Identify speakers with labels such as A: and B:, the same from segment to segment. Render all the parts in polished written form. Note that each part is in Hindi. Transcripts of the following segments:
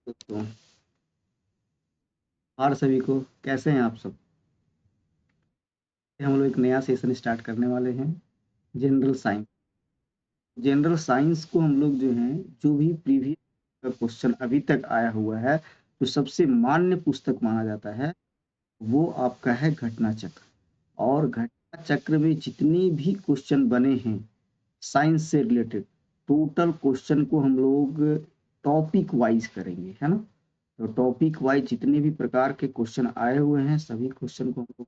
A: दोस्तों और सभी को कैसे हैं आप सब। हम लोग एक नया सेशन स्टार्ट करने वाले हैं। General science. जनरल साइंस को हम लोग जो हैं, जो भी प्रीवियस का क्वेश्चन अभी तक आया हुआ है, जो सबसे मान्य पुस्तक माना जाता है, वो आपका है घटना चक्र। और घटना चक्र में जितने भी क्वेश्चन बने हैं साइंस से रिलेटेड, टोटल क्वेश्चन को हम लोग टॉपिक वाइज करेंगे, है ना। तो टॉपिक वाइज जितने भी प्रकार के क्वेश्चन आए हुए हैं सभी क्वेश्चन को हम लोग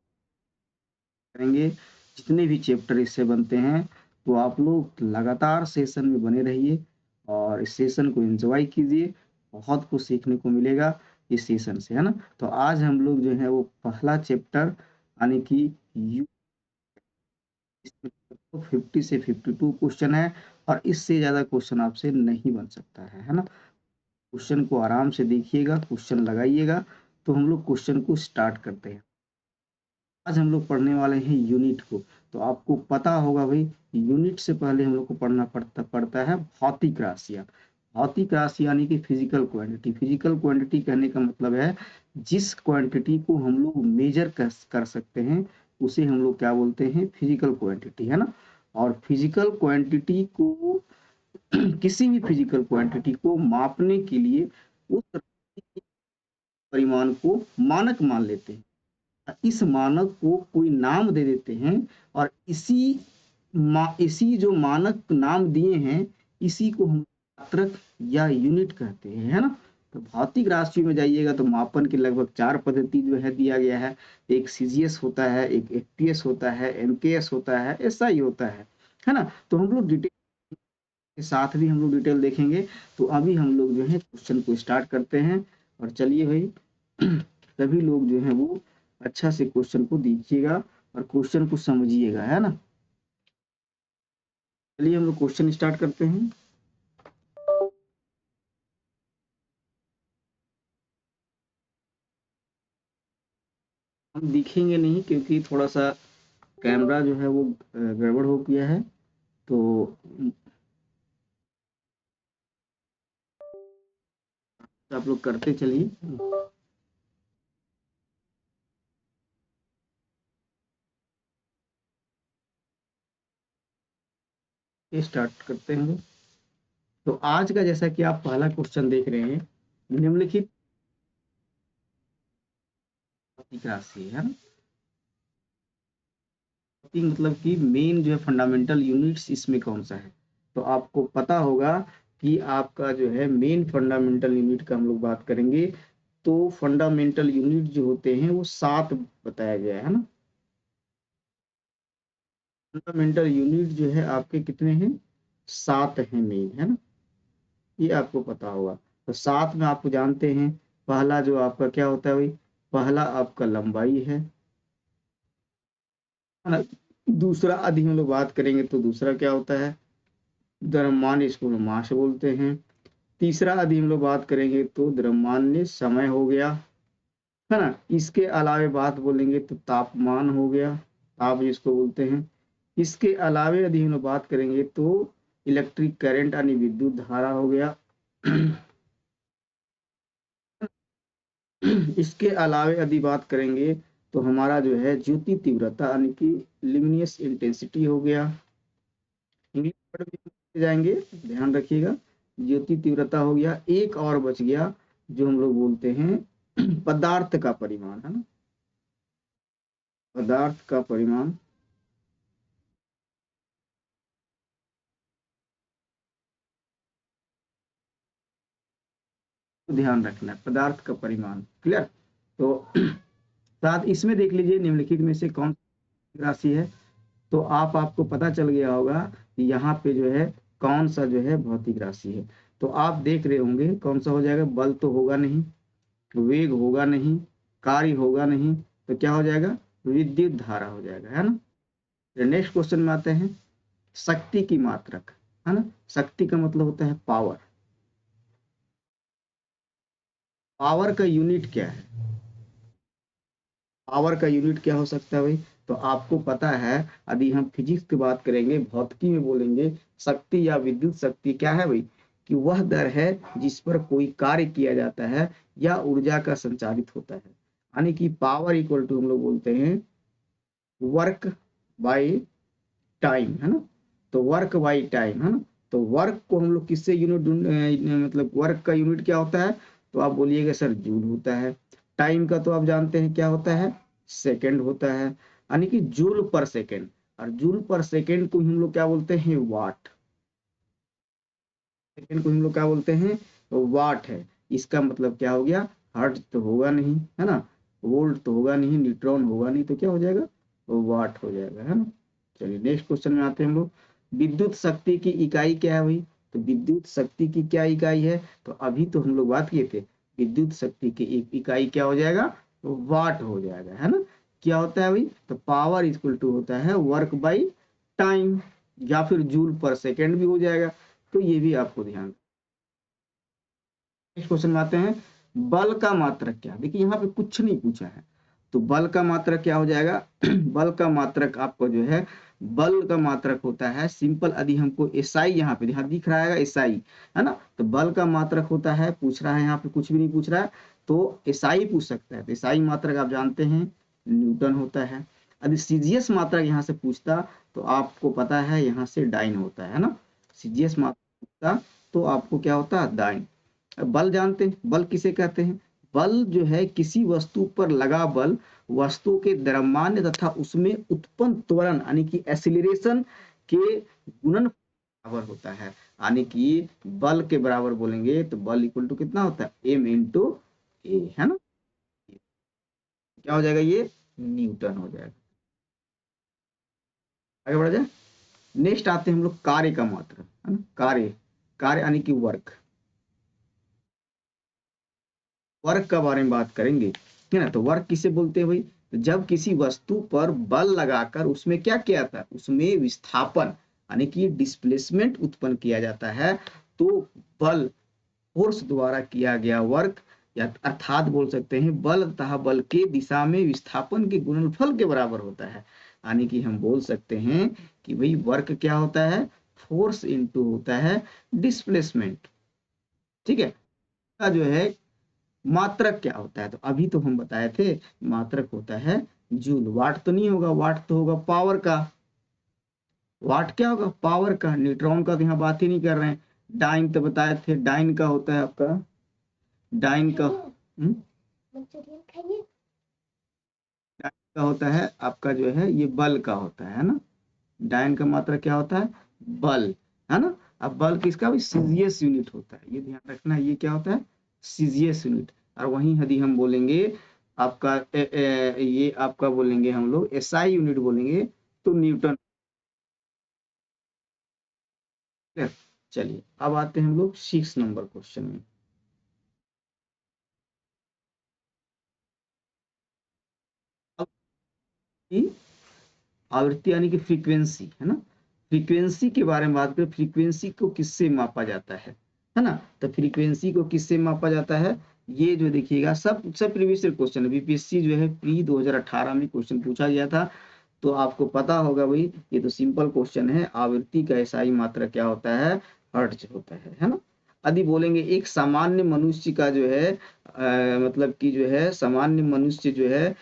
A: करेंगे। जितने भी चैप्टर इससे बनते हैं, तो आप लोग लगातार सेशन में बने रहिए और इस सेशन को एंजॉय कीजिए। बहुत कुछ सीखने को मिलेगा इस सेशन से, है ना। तो आज हम लोग जो है वो पहला चैप्टर यानी कि यू 50 से 52 क्वेश्चन है और इससे ज्यादा क्वेश्चन आपसे नहीं बन सकता है ना। क्वेश्चन को आराम से देखिएगा, क्वेश्चन लगाइएगा। तो हम लोग क्वेश्चन को स्टार्ट करते हैं। आज हम लोग पढ़ने वाले हैं यूनिट को। तो आपको पता होगा भाई, यूनिट से पहले हम लोग को पढ़ना पड़ता है भौतिक राशियां। भौतिक राशि यानी कि फिजिकल क्वांटिटी। फिजिकल क्वांटिटी कहने का मतलब है जिस क्वांटिटी को हम लोग मेजर कर सकते हैं उसे हम लोग क्या बोलते हैं, फिजिकल क्वांटिटी, है ना। और फिजिकल क्वांटिटी को किसी भी फिजिकल क्वांटिटी को मापने के लिए उस परिमाण को मानक मान लेते हैं। इस मानक को कोई नाम दे देते हैं और इसी जो मानक नाम दिए हैं इसी को हम मात्रक या यूनिट कहते हैं, है ना। तो भौतिक राशि में जाइएगा तो मापन की लगभग 4 पद्धति जो है दिया गया है। एक सीजीएस होता है, एक एफपीएस होता है, एमकेएस होता है, एसआई होता है ना। तो हम लोग डिटेल के साथ भी हम लोग डिटेल देखेंगे। तो अभी हम लोग जो है क्वेश्चन को स्टार्ट करते हैं। और चलिए भाई, सभी लोग जो है वो अच्छा से क्वेश्चन को देखिएगा और क्वेश्चन को समझिएगा, है ना। चलिए हम लोग क्वेश्चन स्टार्ट करते हैं। हम दिखेंगे नहीं क्योंकि थोड़ा सा कैमरा जो है वो गड़बड़ हो गया है। तो आप लोग करते चलिए। स्टार्ट करते हैं हम लोग। तो आज का जैसा कि आप पहला क्वेश्चन देख रहे हैं, निम्नलिखित भौतिक राशि है ना। मतलब कि मेन जो है फंडामेंटल यूनिट्स इसमें कौन सा है। तो आपको पता होगा कि आपका जो है मेन फंडामेंटल यूनिट का हम लोग बात करेंगे। तो फंडामेंटल यूनिट जो होते हैं वो 7 बताया गया है ना। फंडामेंटल यूनिट जो है आपके कितने हैं, 7 हैं मेन, है ना। ये आपको पता होगा। तो 7 में आपको जानते हैं, पहला जो आपका क्या होता है भाई, पहला आपका लंबाई है ना। दूसरा यदि हम लोग बात करेंगे तो दूसरा क्या होता है, द्रव्यमान, इसको हम मास बोलते हैं। तीसरा यदि हम लोग बात करेंगे तो द्रव्यमान समय हो गया, है ना। इसके अलावे बात बोलेंगे तो तापमान हो गया, ताप जिसको बोलते हैं। इसके अलावे यदि हम लोग बात करेंगे तो इलेक्ट्रिक करंट यानी विद्युत धारा हो गया। इसके अलावे यदि बात करेंगे तो हमारा जो है ज्योति तीव्रता यानी कि लिमिनियस इंटेंसिटी हो गया। इंग्लिश वर्ड भी जाएंगे, ध्यान रखिएगा। ज्योति तीव्रता हो गया। एक और बच गया जो हम लोग बोलते हैं पदार्थ का परिमाण, है ना। पदार्थ का परिमाण ध्यान रखना है, पदार्थ का परिमाण, क्लियर। तो साथ इसमें देख लीजिए निम्नलिखित में से कौन सी राशि है। तो आपको पता चल गया होगा कि यहाँ पे जो है कौन सा जो है भौतिक राशि है। तो आप देख रहे होंगे कौन सा हो जाएगा, बल तो होगा नहीं, वेग होगा नहीं, कार्य होगा नहीं, तो क्या हो जाएगा, विद्युत धारा हो जाएगा, है ना। नेक्स्ट क्वेश्चन में आते हैं, शक्ति की मात्रक, है ना। शक्ति का मतलब होता है पावर। पावर का यूनिट क्या है, पावर का यूनिट क्या हो सकता है भाई। तो आपको पता है, यदि हम फिजिक्स की बात करेंगे, भौतिकी में बोलेंगे, शक्ति या विद्युत शक्ति क्या है भाई, कि वह दर है जिस पर कोई कार्य किया जाता है या ऊर्जा का संचारित होता है। यानी कि पावर इक्वल टू हम लोग बोलते हैं वर्क बाय टाइम, है ना। तो वर्क बाय टाइम, है ना। तो वर्क को हम लोग किससे यूनिट मतलब वर्क का यूनिट क्या होता है, तो आप बोलिएगा सर जूल होता है। टाइम का तो आप जानते हैं क्या होता है, सेकंड होता है, यानी कि जूल पर सेकंड। और जूल पर सेकंड को हम लोग क्या बोलते हैं, वाट। सेकंड को हम लोग क्या बोलते हैं, वाट है। इसका मतलब क्या हो गया, हर्ट्ज तो होगा नहीं, है ना, वोल्ट तो होगा नहीं, न्यूट्रॉन होगा नहीं, तो क्या हो जाएगा, वाट हो जाएगा, है ना। चलिए नेक्स्ट क्वेश्चन में आते हैं हम लोग। विद्युत शक्ति की इकाई क्या है भाई, तो विद्युत शक्ति की क्या इकाई है, तो अभी तो हम लोग बात किए थे, विद्युत शक्ति की इकाई क्या हो जाएगा, वाट हो जाएगा, है ना। क्या होता है भाई, तो पावर इक्वल टू होता है वर्क बाई टाइम, या फिर जूल पर सेकेंड भी हो जाएगा। तो ये भी आपको ध्यान। नेक्स्ट क्वेश्चन में आते हैं, बल का मात्रक क्या, देखिए यहाँ पे कुछ नहीं पूछा है, तो बल का मात्रक क्या हो जाएगा बल का मात्रक आपको जो है, बल का मात्रक होता है सिंपल, यदि हमको एसआई यहाँ पे यहाँ दिख रहा है एसआई, है ना, तो बल का मात्रक होता है, पूछ रहा है यहाँ पे कुछ भी नहीं पूछ रहा है, तो एसआई पूछ सकता है। तो एसआई मात्रक आप जानते हैं न्यूटन होता है। यदि सीजीएस मात्रक यहाँ से पूछता तो आपको पता है यहाँ से डाइन होता है ना, सीजीएस मात्रक पूछता तो आपको क्या होता है, डाइन। बल जानते हैं, बल किसे कहते हैं, बल जो है किसी वस्तु पर लगा बल वस्तु के द्रव्यमान तथा उसमें उत्पन्न त्वरण यानी कि एक्सीलरेशन के गुणन बराबर होता है। यानी कि बल के बराबर बोलेंगे तो बल इक्वल टू कितना होता है, एम इंटू ए, है ना। क्या हो जाएगा, ये न्यूटन हो जाएगा। आगे बढ़ा जाए। नेक्स्ट आते हैं हम लोग कार्य का मात्रक, है ना, कार्य, कार्य यानी कि वर्क, वर्क के बारे में बात करेंगे, है ना। तो वर्क किसे बोलते हैं भाई, तो जब किसी वस्तु पर बल लगाकर उसमें क्या किया जाता है, उसमें विस्थापन यानी कि डिस्प्लेसमेंट उत्पन्न किया जाता है, तो बल, फोर्स द्वारा किया गया वर्क, या अर्थात बोल सकते हैं बल तथा बल के दिशा में विस्थापन के गुणनफल के बराबर होता है। यानी कि हम बोल सकते हैं कि भाई वर्क क्या होता है, फोर्स इनटू होता है डिस्प्लेसमेंट, ठीक है। का जो है मात्रक क्या होता है, तो अभी तो हम बताए थे मात्रक होता है जूल, वाट तो नहीं होगा, वाट तो होगा पावर का, वाट क्या होगा, पावर का। न्यूट्रॉन का तो यहाँ बात ही नहीं कर रहे हैं। डाइन तो बताए थे, डाइन का होता है आपका, डाइन का डाइन का होता है आपका जो है ये बल का होता है ना। डाइन का मात्रक क्या होता है, बल, है ना। अब बल किसका भी सीजीएस यूनिट होता है, ये ध्यान रखना, ये क्या होता है, सीजीएस यूनिट। और वहीं यदि हम बोलेंगे आपका ये आपका बोलेंगे हम लोग एसआई यूनिट बोलेंगे तो न्यूटन। चलिए अब आते हैं हम लोग 6 नंबर क्वेश्चन में। अब की आवृत्ति यानी कि फ्रीक्वेंसी, है ना, फ्रीक्वेंसी के बारे में बात करें, फ्रीक्वेंसी को किससे मापा जाता है ना। तो फ्रीक्वेंसी को किससे मापा जाता है, ये जो देखिएगा सब प्रीवियस क्वेश्चन है, बीपीएससी जो है प्री 2018 में क्वेश्चन पूछा गया था, तो आपको पता होगा भाई, ये तो सिंपल क्वेश्चन है, आवृत्ति का एसआई मात्रा क्या होता है, हर्ट्ज होता है ना। यदि बोलेंगे एक सामान्य मनुष्य का जो है मतलब कि जो है सामान्य मनुष्य जो है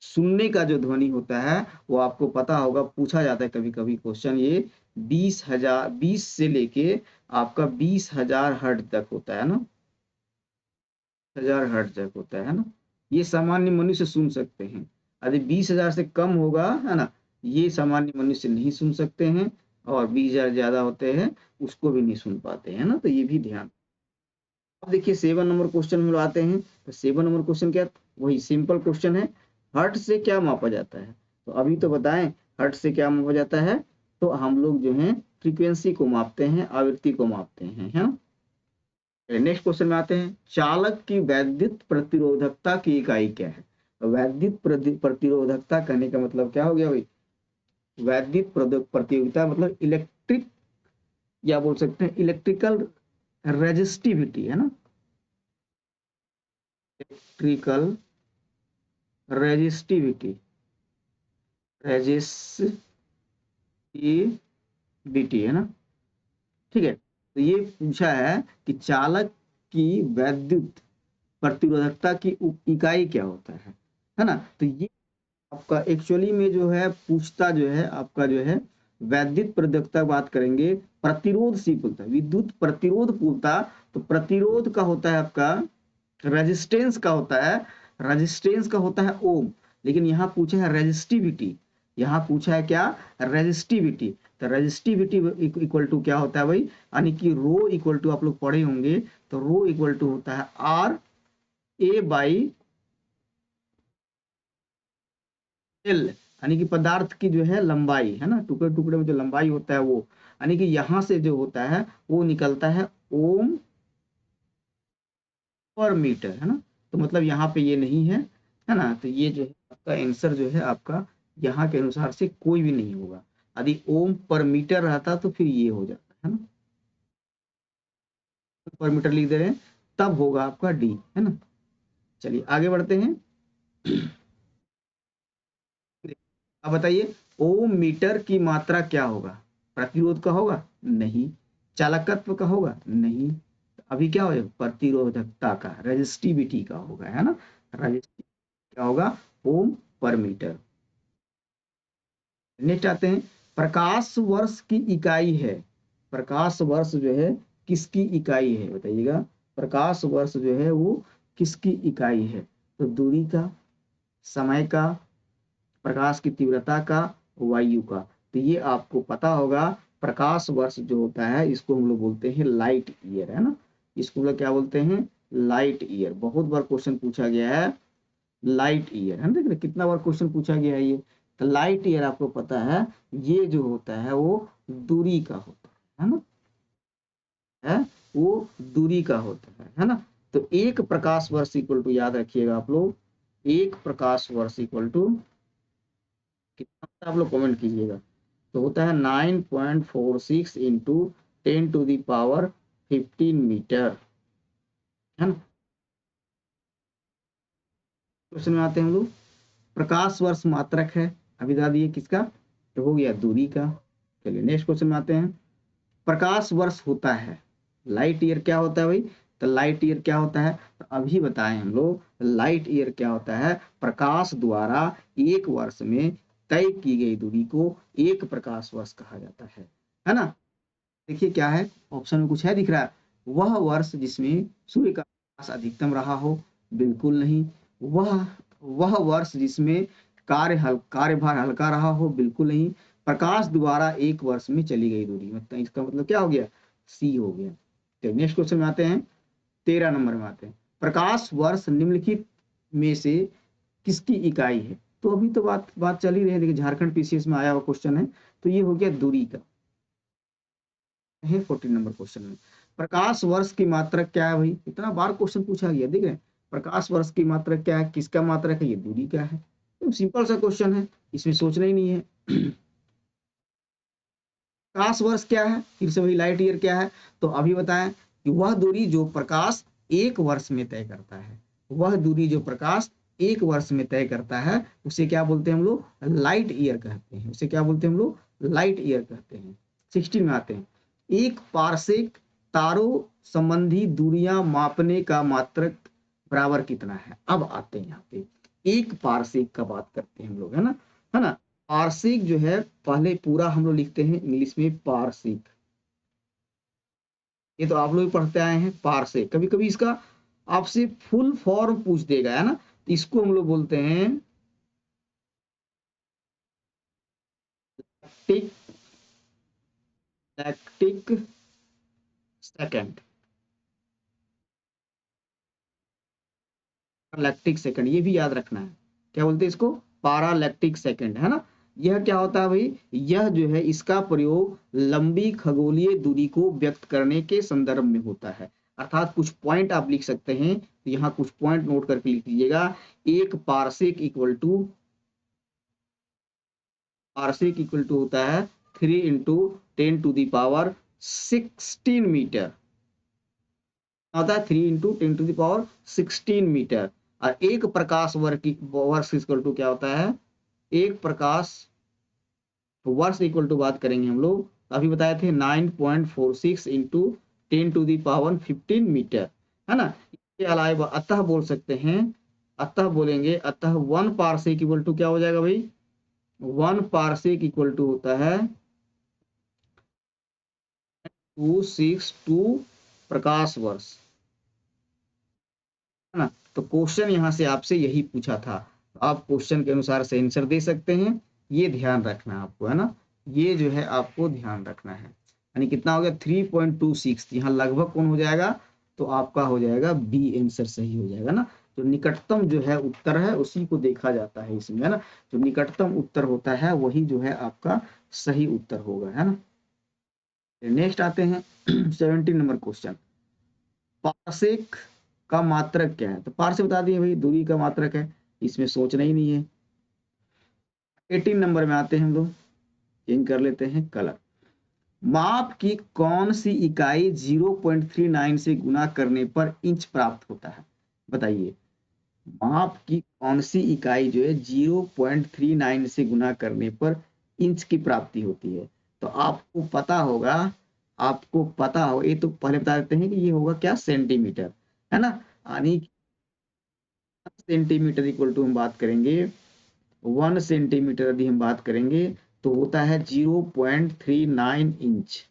A: सुनने का जो ध्वनि होता है, वो आपको पता होगा, पूछा जाता है कभी कभी क्वेश्चन, ये 20,000 20 से लेके आपका 20,000 हर्ट्ज तक होता है ना, 1000 हर्ट्ज तक होता है ना। ये सामान्य मनुष्य सुन सकते हैं। यदि 20,000 से कम होगा, है ना, ये सामान्य मनुष्य नहीं सुन सकते हैं, और 20,000 ज्यादा होते हैं उसको भी नहीं सुन पाते हैं ना, तो ये भी ध्यान। अब देखिए 7 नंबर क्वेश्चन में आते हैं, तो 7 नंबर क्वेश्चन क्या, वही सिंपल क्वेश्चन है, हर्ट से क्या मापा जाता है, तो अभी तो बताएं हर्ट से क्या मापा जाता है, तो हम लोग जो है फ्रीक्वेंसी को मापते हैं, आवृत्ति को मापते हैं, है ना। नेक्स्ट क्वेश्चन में आते हैं, चालक की वैद्युत प्रतिरोधकता की इकाई क्या है। वैद्युत प्रतिरोधकता कहने का मतलब क्या हो गया भाई, वैद्युत प्रतियोगिता मतलब इलेक्ट्रिक, या बोल सकते हैं इलेक्ट्रिकल रेजिस्टिविटी, है ना, इलेक्ट्रिकल रेजिस्टिविटी, रेजिस्टिविटी, है ना, ठीक है। तो ये पूछा है कि चालक की वैद्युत प्रतिरोधकता की इकाई क्या होता है ना। तो ये आपका एक्चुअली में जो है पूछता जो है आपका जो है वैद्युत प्रतिरोधकता बात करेंगे, प्रतिरोध सी बोलता है, विद्युत प्रतिरोध बोलता तो प्रतिरोध का होता है आपका रेजिस्टेंस का होता है, रेजिस्टेंस का होता है ओम, लेकिन यहाँ पूछा है रेजिस्टिविटी, यहाँ पूछा है क्या रेजिस्टिविटी। तो रेजिस्टिविटी इक्वल टू क्या होता है भाई, यानी कि रो इक्वल टू आप लोग पढ़े होंगे, तो रो इक्वल टू होता है आर ए बाई एल, यानी कि पदार्थ की जो है लंबाई है ना, टुकड़े टुकड़े में जो लंबाई होता है वो, यानी कि यहां से जो होता है वो निकलता है ओम पर मीटर है ना। तो मतलब यहाँ पे ये नहीं है ना, तो ये जो है आपका आंसर जो है आपका यहाँ के अनुसार से कोई भी नहीं होगा। यदि ओम पर मीटर रहता तो फिर ये हो जाता है ना, पर मीटर लिख दे रहे हैं, तब होगा आपका डी है ना। चलिए आगे बढ़ते हैं। अब बताइए ओम मीटर की मात्रा क्या होगा, प्रतिरोध का होगा नहीं, चालकत्व का होगा नहीं, अभी क्या होगा प्रतिरोधकता का रेजिस्टिविटी का होगा है ना, रेजिस्टिविटी क्या होगा ओम पर मीटर। नेक्स्ट आते हैं, प्रकाश वर्ष की इकाई है, प्रकाश वर्ष जो है किसकी इकाई है बताइएगा, प्रकाश वर्ष जो है वो किसकी इकाई है, तो दूरी का, समय का, प्रकाश की तीव्रता का, वायु का। तो ये आपको पता होगा, प्रकाश वर्ष जो होता है इसको हम लोग बोलते हैं लाइट ईयर है ना, इसको हम लोग क्या बोलते हैं लाइट ईयर। बहुत बार क्वेश्चन पूछा गया है लाइट ईयर है ना, देख रहे कितना बार क्वेश्चन पूछा गया है ये। तो लाइट ईयर आपको पता है ये जो होता है वो दूरी का होता है ना, है वो दूरी का होता है ना। तो एक प्रकाश वर्ष इक्वल टू याद रखिएगा आप लोग, एक प्रकाश वर्ष इक्वल टू कितना आप लोग कमेंट कीजिएगा, तो होता है 9.46 इंटू 10⁻15 मीटर है ना। क्वेश्चन में आते हैं हम लोग, प्रकाश वर्ष मात्रक है, अभी बता दिए किसका, तो हो गया दूरी का। चलिए नेक्स्ट क्वेश्चन में आते हैं, प्रकाश वर्ष होता है, लाइट ईयर क्या होता है भाई, तो लाइट ईयर क्या होता है, तो अभी बताएं हम लोग लाइट ईयर क्या होता है, प्रकाश द्वारा एक वर्ष में तय की गई दूरी को एक प्रकाश वर्ष कहा जाता है ना। देखिए क्या है ऑप्शन में कुछ है दिख रहा है, वह वर्ष जिसमें सूर्य का प्रकाश अधिकतम रहा हो, बिल्कुल नहीं। वह वह वर्ष जिसमें कार्यभार हल्का रहा हो, बिल्कुल नहीं। प्रकाश द्वारा एक वर्ष में चली गई दूरी, मतलब इसका मतलब क्या हो गया सी हो गया। तो नेक्स्ट क्वेश्चन में आते हैं, 13 नंबर में आते हैं, प्रकाश वर्ष निम्नलिखित में से किसकी इकाई है। तो अभी तो बात चल ही रही है, देखिए झारखंड पीसीएस में आया हुआ क्वेश्चन है, तो ये हो गया दूरी का है। 14 नंबर क्वेश्चन में प्रकाश वर्ष की मात्रक क्या है भाई, इतना बार क्वेश्चन पूछा गया, देख रहे हैं प्रकाश वर्ष की मात्रक क्या है, किसका मात्रक है, ये दूरी का है। तो सिंपल सा क्वेश्चन है, इसमें सोचना ही नहीं है। प्रकाश वर्ष क्या है, फिर से वही लाइट ईयर क्या है, तो अभी बताएं कि वह दूरी जो प्रकाश एक वर्ष में तय करता है, वह दूरी जो प्रकाश एक वर्ष में तय करता है उसे क्या बोलते हैं हम लोग लाइट ईयर कहते हैं, उसे क्या बोलते हैं हम लोग लाइट ईयर कहते हैं। 16 में आते हैं, एक पारसेक तारों संबंधी दूरियां मापने का मात्रक बराबर कितना है। अब आते हैं यहाँ पे एक पारसेक का बात करते हैं हम लोग है ना। पारसेक जो है पहले पूरा हम लोग लिखते हैं इंग्लिश में पारसेक, ये तो आप लोग पढ़ते आए हैं पारसेक, कभी कभी इसका आपसे फुल फॉर्म पूछ देगा है ना, तो इसको हम लोग बोलते हैं lactic lactic second, lactic second ये भी याद रखना है, क्या बोलते हैं इसको पारालैक्टिक सेकंड है ना। यह क्या होता है भाई, यह जो है इसका प्रयोग लंबी खगोलीय दूरी को व्यक्त करने के संदर्भ में होता है, अर्थात कुछ पॉइंट आप लिख सकते हैं, तो यहाँ कुछ पॉइंट नोट करके लिख लीजिएगा। एक पारसेक इक्वल टू होता है 3 × 10⁻16 मीटर, होता है 3 × 10⁻16 मीटर। और एक प्रकाश वर्ष इक्वल टू क्या होता है, एक प्रकाश वर्ष इक्वल टू बात करेंगे हम लोग अभी बताए थे 9.46 इंटू 10⁻15 मीटर, है ना। इसके अलावा अतः बोल सकते हैं, अतः बोलेंगे, अतः 1 पारसेक इक्वल टू क्या हो जाएगा भाई, 1 पारसेक इक्वल टू होता है 262 प्रकाश वर्ष, है ना। तो क्वेश्चन यहाँ से आपसे यही पूछा था, आप क्वेश्चन के अनुसार से आंसर दे सकते हैं, ये ध्यान रखना है आपको, है ना, ये जो है आपको ध्यान रखना है। यानी कितना हो गया 3.26, यहाँ लगभग कौन हो जाएगा, तो आपका हो जाएगा बी आंसर सही हो जाएगा ना। जो निकटतम जो है उत्तर है उसी को देखा जाता है इसमें, है ना, जो निकटतम उत्तर होता है वही जो है आपका सही उत्तर होगा, है ना। नेक्स्ट आते हैं 17 नंबर क्वेश्चन, पारसेक का मात्रक क्या है, तो पारसेक बता दिए भाई, दूरी का मात्रक है, इसमें सोचना ही नहीं है। 18 नंबर में आते हैं हम लोग, चेंज कर लेते हैं कलर। माप की कौन सी इकाई 0.39 से गुना करने पर इंच प्राप्त होता है, बताइए। माप की कौन सी इकाई जो है 0.39 से गुना करने पर इंच की प्राप्ति होती है, तो आपको पता होगा, आपको पता हो, ये तो पहले बता देते हैं कि ये होगा क्या, सेंटीमीटर, है ना। यानी सेंटीमीटर इक्वल टू हम बात करेंगे 1 सेंटीमीटर, यदि हम बात करेंगे तो होता है 0.39 इंच।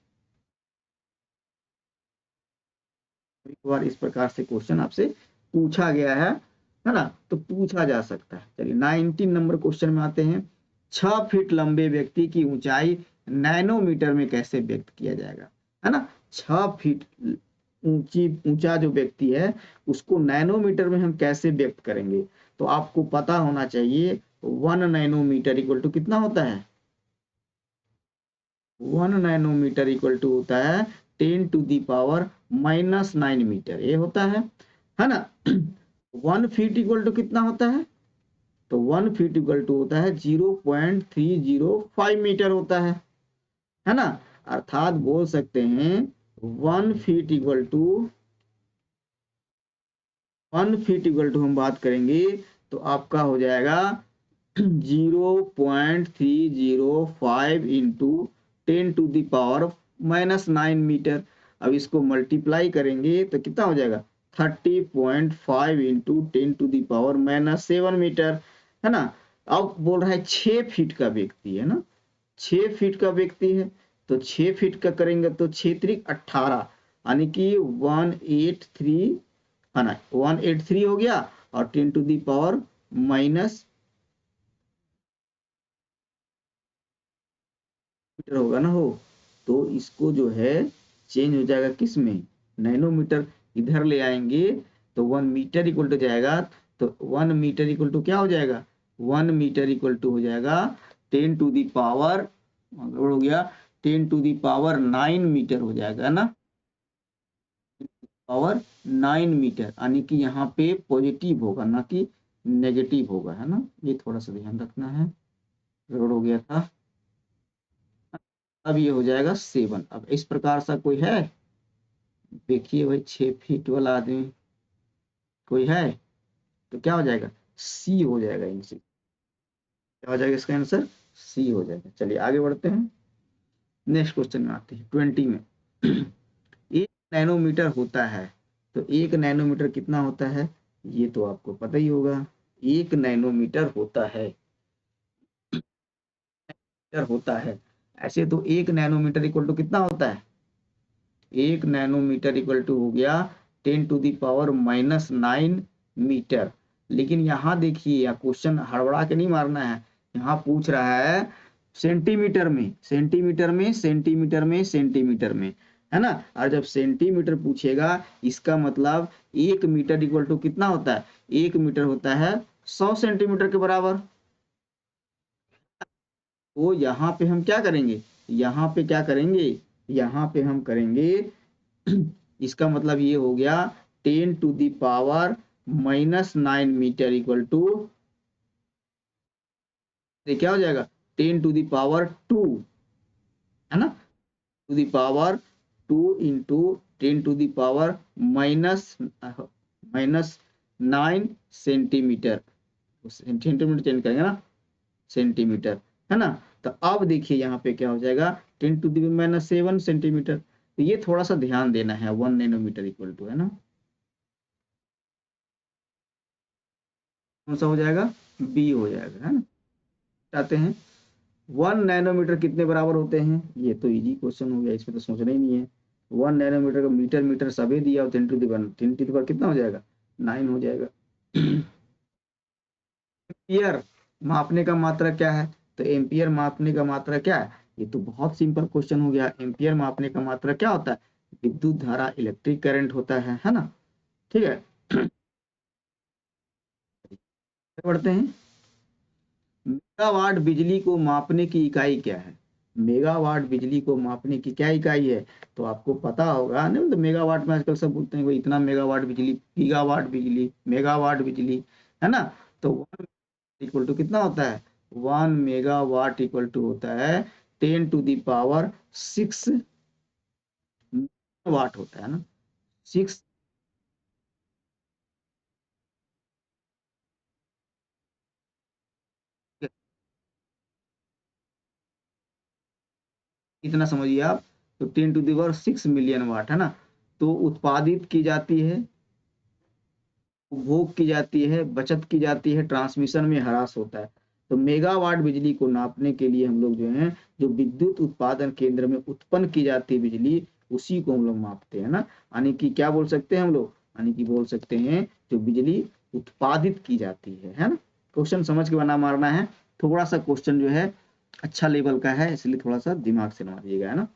A: एक बार इस प्रकार से क्वेश्चन आपसे पूछा गया है ना, तो पूछा जा सकता है। चलिए 19 नंबर क्वेश्चन में आते हैं, 6 फीट लंबे व्यक्ति की ऊंचाई नैनोमीटर में कैसे व्यक्त किया जाएगा, है ना। 6 फीट ऊंचा जो व्यक्ति है उसको नैनोमीटर में हम कैसे व्यक्त करेंगे, तो आपको पता होना चाहिए 1 नैनोमीटर इक्वल टू कितना होता है, 1 नैनोमीटर इक्वल टू होता है 10⁻⁻9 मीटर, ये होता है ना। 1 फीट इक्वल टू कितना होता है, तो 1 फीट इक्वल टू होता है 0.305 मीटर होता है ना। अर्थात बोल सकते हैं 1 feet equal to, 1 feet equal to हम बात करेंगे तो आपका हो जाएगा 0.305 इंटू 10⁻⁻9 मीटर। अब इसको मल्टीप्लाई करेंगे तो कितना हो जाएगा 30.5 इंटू 10⁻⁻7 मीटर, है ना। अब बोल रहा है 6 फीट का व्यक्ति, है ना, 6 फीट का व्यक्ति है, तो 6 फीट का करेंगे तो 6 त्रिक 18, यानी कि 183, है ना, 183 हो गया, और 10⁻⁻ मीटर होगा ना हो, तो इसको जो है चेंज हो जाएगा किस में, नैनोमीटर, इधर ले आएंगे तो 1 मीटर इक्वल टू जाएगा, तो 1 मीटर इक्वल टू क्या हो जाएगा, 1 मीटर इक्वल टू हो जाएगा 10⁻, हो गया 10⁻9 मीटर हो जाएगा ना, पावर 9 मीटर, यानी कि यहाँ पे पॉजिटिव होगा ना कि नेगेटिव होगा, है ना, ये थोड़ा सा ध्यान रखना है, गड़बड़ हो गया था। अब ये हो जाएगा 7। अब इस प्रकार सा कोई है, देखिए भाई 6 फीट वाला आदमी कोई है, तो क्या हो जाएगा, सी हो जाएगा इनसे, क्या हो जाएगा इसका आंसर, सी हो जाएगा। चलिए आगे बढ़ते हैं, नेक्स्ट क्वेश्चन में आते हैं 20 में। 1 नैनोमीटर होता है, तो 1 नैनोमीटर कितना होता है, ये तो आपको पता ही होगा, 1 नैनोमीटर होता है। ऐसे तो 1 नैनोमीटर इक्वल टू कितना होता है, 1 नैनोमीटर इक्वल टू हो गया 10⁻⁻9 मीटर। लेकिन यहाँ देखिए, यहाँ क्वेश्चन हड़बड़ा के नहीं मारना है, यहाँ पूछ रहा है सेंटीमीटर में, सेंटीमीटर में, सेंटीमीटर में, सेंटीमीटर में, है ना। और जब सेंटीमीटर पूछेगा इसका मतलब 1 मीटर इक्वल टू कितना होता है, 1 मीटर होता है 100 सेंटीमीटर के बराबर। तो यहाँ पे हम क्या करेंगे, यहाँ पे क्या करेंगे, यहाँ पे हम करेंगे इसका मतलब ये हो गया 10⁻⁻9 मीटर इक्वल टू, क्या हो जाएगा 10⁻2, है ना, to the power 2 into 10⁻⁻9 centimetre, centimetre change करेंगे ना, सेंटीमीटर, है ना। तो अब देखिए यहाँ पे क्या हो जाएगा 10⁻⁷ सेंटीमीटर। तो ये थोड़ा सा ध्यान देना है, 1 नैनोमीटर इक्वल टू, है ना, कौन सा हो जाएगा, बी हो जाएगा, है ना। चाहते हैं 1 नैनोमीटर कितने बराबर होते हैं, ये तो इजी क्वेश्चन हो गया, इसमें तो सोचना ही नहीं है। 1 नैनोमीटर का मीटर मीटर सभी दिया, 10⁻⁹ कितना हो जाएगा, 9 हो जाएगा। एम्पियर मापने का मात्रा क्या है, तो एम्पियर मापने का मात्रा क्या है, ये तो बहुत सिंपल क्वेश्चन हो गया। एम्पियर मापने का मात्रा क्या होता है, विद्युत धारा, इलेक्ट्रिक करंट होता है ना, ठीक है। बढ़ते हैं, मेगावाट बिजली को मापने की इकाई क्या है, मेगावाट बिजली को मापने की क्या इकाई है, तो आपको पता होगा ना, तो मेगावाट में आजकल सब बोलते हैं भाई इतना मेगावाट बिजली, गीगावाट बिजली, मेगावाट बिजली, है ना। तो 1 इक्वल टू कितना होता है, 1 मेगावाट इक्वल टू होता है 10⁻⁶ वाट होता है ना, 6। इतना समझिए आप, तो 10⁶ मिलियन वाट, है ना। तो उत्पादित की जाती है, उपभोग की जाती है, बचत की जाती है, ट्रांसमिशन में ह्रास होता है। तो मेगावाट बिजली को नापने के लिए हम लोग जो है, जो विद्युत उत्पादन केंद्र में उत्पन्न की जाती है बिजली, उसी को हम लोग मापते हैं ना। यानी कि क्या बोल सकते हैं हम लोग, यानी कि बोल सकते हैं जो बिजली उत्पादित की जाती है ना। क्वेश्चन समझ के बना मारना है, थोड़ा सा क्वेश्चन जो है अच्छा लेवल का है, इसलिए थोड़ा सा दिमाग से मारिएगा, है ना।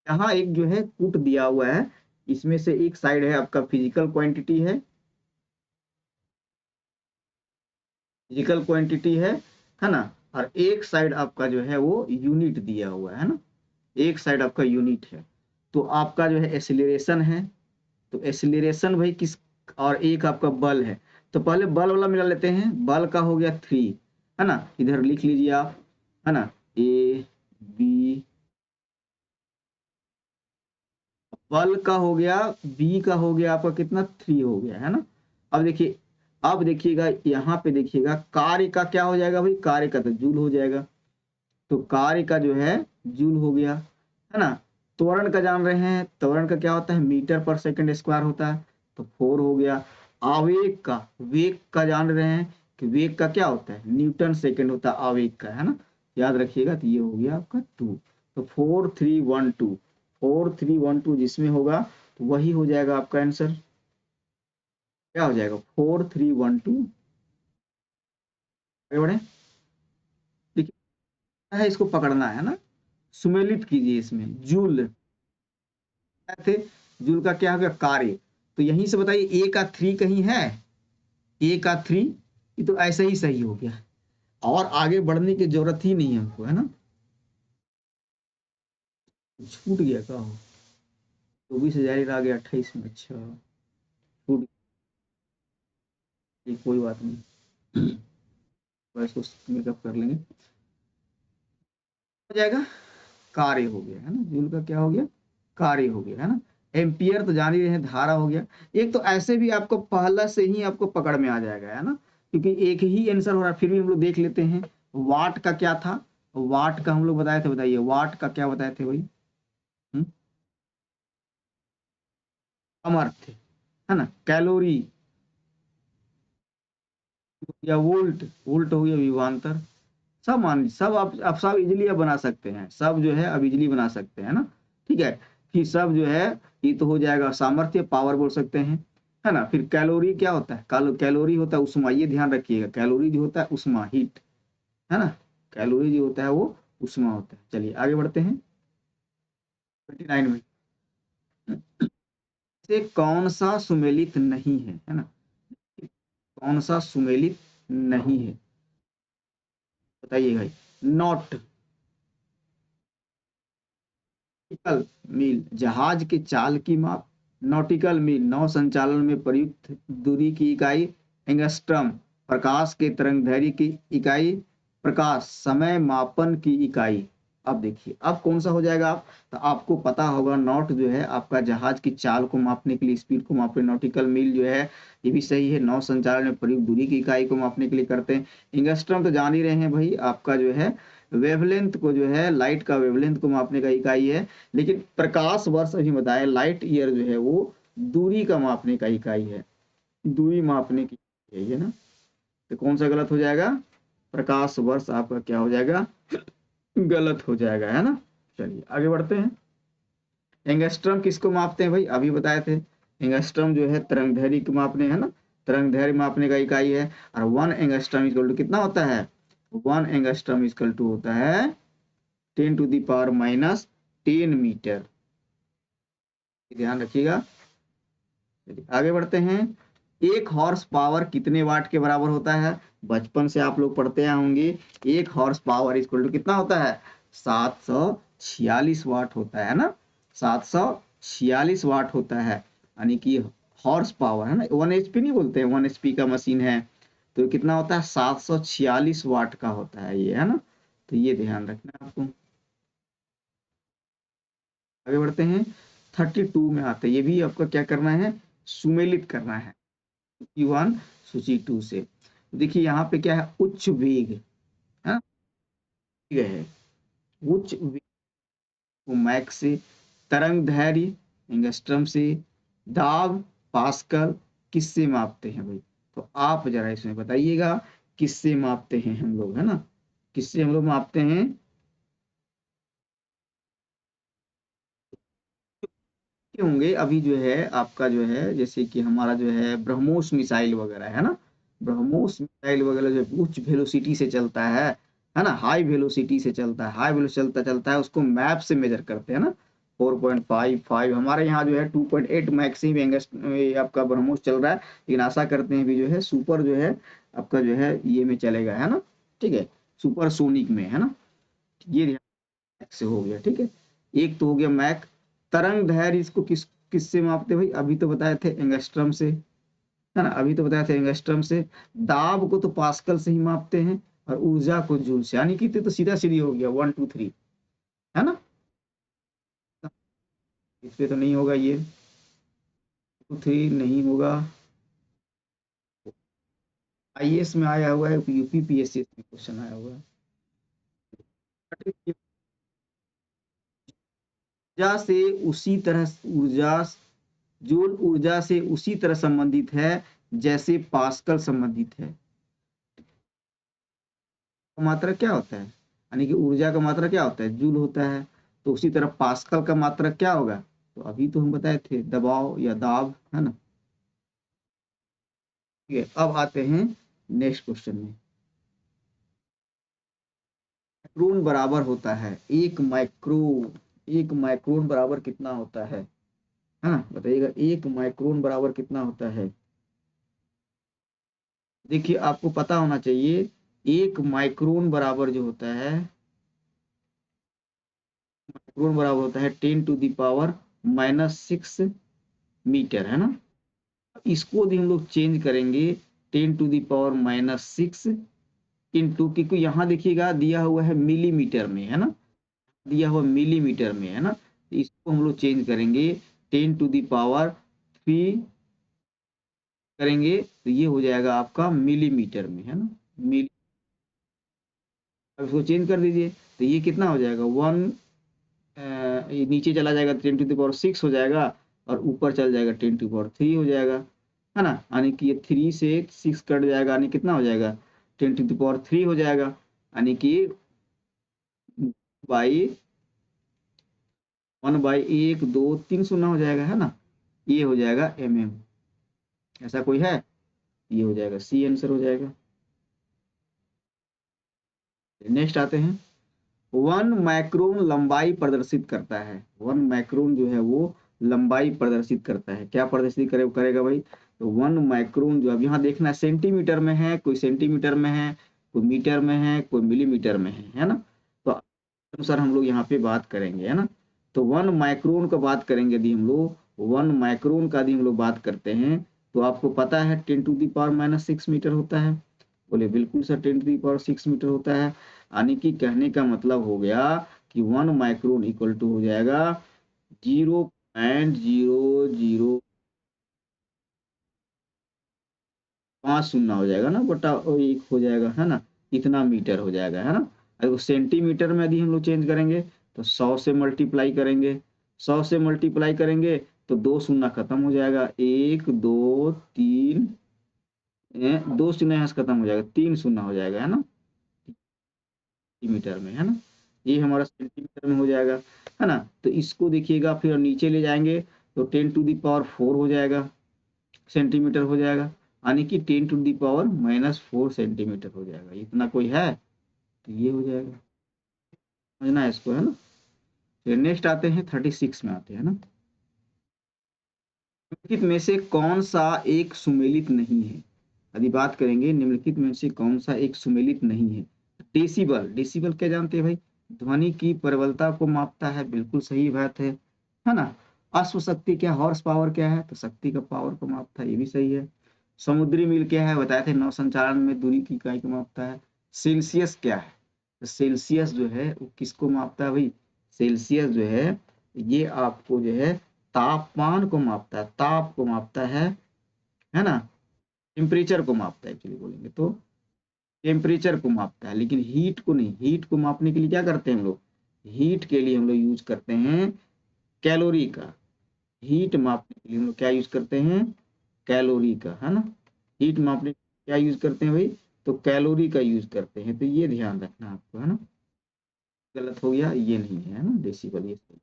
A: यहाँ एक जो है कूट दिया हुआ है, इसमें से एक साइड है आपका फिजिकल क्वांटिटी है ना, और एक साइड आपका जो है वो यूनिट दिया हुआ है ना, एक साइड आपका यूनिट है। तो आपका जो है एसिलरेशन है, तो एसिलरेशन भाई किस, और एक आपका बल है। तो पहले बल वाला मिला लेते हैं, बल का हो गया 3, है ना, इधर लिख लीजिए आप, है ना, ए बी, बल का हो गया, बी का हो गया आपका कितना, 3 हो गया, है ना। अब देखिए, अब देखिएगा यहाँ पे देखिएगा, कार्य का क्या हो जाएगा भाई, कार्य का तो जूल हो जाएगा, तो कार्य का जो है जूल हो गया, है ना। त्वरण का जान रहे हैं, त्वरण का क्या होता है, मीटर पर सेकंड स्क्वायर होता है, तो 4 हो गया। आवेग का, वेग का जान रहे हैं कि वेग का क्या होता है, न्यूटन सेकंड होता है आवेग का, है ना, याद रखिएगा। तो ये हो गया आपका 2, तो 4 3 1 2 जिसमें होगा तो वही हो जाएगा आपका आंसर, क्या हो जाएगा, 4 3 1 2। आगे बढ़े, देखिए है, इसको पकड़ना है ना, सुमेलित कीजिए इसमें, जूल थे, जूल का क्या हो गया, कार्य। तो यहीं से बताइए ए का 3 कहीं है, ए का 3, ये तो ऐसे ही सही हो गया, और आगे बढ़ने की जरूरत ही नहीं है हमको, है ना। छूट गया का हो, 24,000 आ गया 28 में, अच्छा छूट गया, कोई बात नहीं, तो इसको मेकअप कर लेंगे, हो जाएगा, कार्य हो गया, है ना, जूल का क्या हो गया, कार्य हो गया, है ना। एम्पियर तो जान ही रहे हैं, धारा हो गया। एक तो ऐसे भी आपको पहला से ही आपको पकड़ में आ जाएगा, है ना, क्योंकि एक ही आंसर हो रहा है। फिर भी हम लोग देख लेते हैं, वाट का क्या था, वाट का हम लोग बताए थे, बताइए वाट का क्या बताए थे भाई, हम्म? अमर्त्य, है ना, कैलोरी या वोल्ट, वोल्ट हो गया विभवांतर, सब मान, सब आप सब इजिली बना सकते हैं, सब जो है अब इजिली बना सकते हैं ना, ठीक है। कि सब जो है, ये तो हो जाएगा सामर्थ्य, पावर बोल सकते हैं, है ना। फिर कैलोरी क्या होता है, कैलोरी होता है उष्मा, ये ध्यान रखिएगा, कैलोरी जो होता है उष्मा, हीट, है ना, कैलोरी जो होता है वो उष्मा होता है। चलिए आगे बढ़ते हैं, 29 में से कौन सा सुमेलित नहीं है ना, कौन सा सुमेलित नहीं है, बताइए भाई। नॉट नॉटिकल मील, जहाज के चाल की माप, नॉटिकल मील, नौ संचालन में प्रयुक्त दूरी की इकाई, एंगस्ट्रम, प्रकाश के तरंग दैर्घ्य की इकाई, प्रकाश समय मापन की इकाई। अब देखिए, अब कौन सा हो जाएगा, आप तो आपको पता होगा, नॉट जो है आपका जहाज की चाल को मापने के लिए, स्पीड को मापने, नॉटिकल मील जो है ये भी सही है, नौ संचालन में प्रयुक्त दूरी की इकाई को मापने के लिए करते हैं। एंगस्ट्रम तो जान ही रहे हैं भाई, आपका जो है वेवलेंथ को जो है, लाइट का वेवलेंथ को मापने का इकाई है, लेकिन प्रकाश वर्ष अभी बताया, लाइट ईयर जो है वो दूरी का मापने का इकाई है, दूरी मापने की है ना। तो कौन सा गलत हो जाएगा, प्रकाश वर्ष आपका क्या हो जाएगा, गलत हो जाएगा, है ना। चलिए आगे बढ़ते हैं। एंगस्ट्रम किसको मापते हैं भाई, अभी बताए थे। एंगस्ट्रम जो है तरंग दैर्घ्य को मापने, है ना, तरंग दैर्घ्य मापने का इकाई है। और 1 एंगस्ट्रम इक्वल टू कितना होता है, 1 एंगस्ट्रम इक्वल टू होता है 10⁻⁻10 मीटर। ध्यान रखिएगा। आगे बढ़ते हैं। एक हॉर्स पावर कितने वाट के बराबर होता है, बचपन से आप लोग पढ़ते आए होंगे। एक हॉर्स पावर इक्वल टू कितना होता है, 746 वाट होता है ना, 746 वाट होता है। यानी कि हॉर्स पावर, है ना, 1 HP नहीं बोलते हैं, 1 HP का मशीन है, तो कितना होता है, 746 वाट का होता है ये, है ना। तो ये ध्यान रखना आपको। आगे बढ़ते हैं। 32 में आते हैं, ये भी आपका क्या करना है, सुमेलित करना है, सूची 1 सूची 2 से। देखिए यहाँ पे क्या है, उच्च वेग, है, है उच्च वेग को मैक से, तरंग दैर्घ्य एंगस्ट्रम से, दाब पास्कल किससे मापते हैं भाई। तो आप जरा इसमें बताइएगा किससे मापते हैं हम लोग, है ना, किससे हम लोग मापते हैं। होंगे अभी जो है आपका जो है, जैसे कि हमारा जो है ब्रह्मोस मिसाइल वगैरह, है ना, ब्रह्मोस मिसाइल वगैरह जो उच्च वेलोसिटी से चलता है ना, हाई वेलोसिटी से चलता है, हाई वेलोसिटी चलता चलता है, उसको मैप से मेजर करते हैं ना। 4.55 हमारे यहाँ जो है 2.8 मैक्सिम आपका ब्रह्मोस चल रहा है, लेकिन आशा करते हैं भी जो है सुपर जो है आपका जो है ये में चलेगा, है ना, ठीक है, सुपर सोनिक में, है ना। ये ध्यान से हो गया, ठीक है। एक तो हो गया मैक। तरंग दैर्घ्य इसको किससे मापते भाई, अभी तो बताए थे एंगस्ट्रम से, है ना, अभी तो बताए थे एंगस्ट्रम से। दाब को तो पास्कल से ही मापते हैं, और ऊर्जा को जूल से, यानी कि तो सीधा सीधी हो गया 1 2 3, है ना। इस पे तो नहीं होगा ये, 2 3 नहीं होगा। आईएएस में आया हुआ है, यूपीपीएससी में क्वेश्चन आया हुआ है। ऊर्जा से उसी तरह, ऊर्जा जूल ऊर्जा से उसी तरह संबंधित है जैसे पास्कल संबंधित है। मात्रा क्या होता है, यानी कि ऊर्जा का मात्रा क्या होता है, जूल होता है। तो उसी तरह पास्कल का मात्रा क्या होगा, तो अभी तो हम बताए थे दबाव या दाब, है ना। ठीक है, अब आते हैं नेक्स्ट क्वेश्चन में। माइक्रोन बराबर होता है, एक माइक्रोन बराबर कितना होता है ना, बताइएगा, 1 माइक्रोन बराबर कितना होता है। देखिए आपको पता होना चाहिए, 1 माइक्रोन बराबर जो होता है, माइक्रोन बराबर होता है 10⁻⁻6 मीटर, है ना। इसको भी हम लोग चेंज करेंगे, 10⁻⁻6 इंटू, क्योंकि यहाँ देखिएगा दिया हुआ है मिलीमीटर में, है ना, दिया हुआ मिलीमीटर में, है ना। इसको हम लोग चेंज करेंगे 10⁻³ करेंगे, तो ये हो जाएगा आपका मिलीमीटर में, है ना, मिली। अब इसको चेंज कर दीजिए, तो ये कितना हो जाएगा, ये नीचे चला जाएगा 10⁻6 हो जाएगा, और ऊपर चल जाएगा 10⁻³ हो जाएगा, है ना। यानी कि ये 3 से 6 कट जाएगा, यानी कितना हो जाएगा, 10⁻³ हो जाएगा, यानी कि बाई 1/1 2 3 शून्य हो जाएगा, है ना। ये हो जाएगा ऐसा कोई है, ये हो जाएगा सी आंसर हो जाएगा। नेक्स्ट आते हैं। 1 माइक्रोन लंबाई प्रदर्शित करता है, 1 माइक्रोन जो है वो लंबाई प्रदर्शित करता है, क्या प्रदर्शित करेगा भाई, तो 1 माइक्रोन जो अब यहाँ देखना है सेंटीमीटर में है, कोई सेंटीमीटर में है, कोई मीटर में है, कोई मिलीमीटर में है ना। तो अनुसार हम लोग यहाँ पे बात करेंगे, है ना। तो 1 माइक्रोन का बात करेंगे यदि हम लोग, 1 माइक्रोन का यदि हम लोग बात करते हैं, तो आपको पता है 10⁻⁻6 मीटर होता है। बोले बिल्कुल सर, 10⁻6 मीटर होता है। यानी कि कहने का मतलब हो गया कि 1 माइक्रोन इक्वल टू हो जाएगा 0.005 शून्य हो जाएगा ना, बटा 1 हो जाएगा, है ना, इतना मीटर हो जाएगा, है ना। अगर सेंटीमीटर में यदि हम लोग चेंज करेंगे तो 100 से मल्टीप्लाई करेंगे, 100 से मल्टीप्लाई करेंगे तो 2 शून्य खत्म हो जाएगा, 1 2 3, 2 शून्य यहाँ से खत्म हो जाएगा, 3 शून्य हो जाएगा, है ना, सेंटीमीटर में, है ना, ये हमारा सेंटीमीटर में हो जाएगा, है ना। तो इसको देखिएगा फिर नीचे ले जाएंगे तो 10⁴ हो जाएगा, सेंटीमीटर हो जाएगा, यानी कि 10⁻⁻4 सेंटीमीटर हो जाएगा। इतना कोई है तो ये हो जाएगा, समझना है इसको, है ना। फिर नेक्स्ट आते हैं 36 में आते हैं ना, निम्नलिखित में से कौन सा एक सुमेलित नहीं है। यदि बात करेंगे निम्नलिखित में से कौन सा एक सुमेलित नहीं है। डेसिबल, डेसिबल क्या जानते हैं भाई, ध्वनि की प्रबलता को मापता है, बिल्कुल सही बात है ना। अश्व शक्ति क्या, हॉर्स पावर क्या है, तो शक्ति का पावर को मापता है, ये भी सही है। समुद्री मील क्या है, बताए थे नौ संचालन में दूरी की इकाई को मापता है। सेल्सियस क्या है, तो सेल्सियस जो है वो किसको मापता है भाई, सेल्सियस जो है ये आपको जो है तापमान को मापता है, ताप को मापता है ना, टेम्परेचर को मापता है एक्चुअली बोलेंगे तो, टेम्परेचर को मापता है, लेकिन हीट को नहीं। हीट को मापने के लिए क्या करते हैं हम लोग, हीट के लिए हम लोग यूज करते हैं कैलोरी का, हीट मापने के लिए हम लोग क्या यूज करते हैं, कैलोरी का, है ना। हीट मापने के लिए क्या यूज करते हैं भाई, तो कैलोरी का यूज करते हैं, तो ये ध्यान रखना आपको, है ना। गलत हो गया, ये नहीं है ना, डेसिबल ये सही।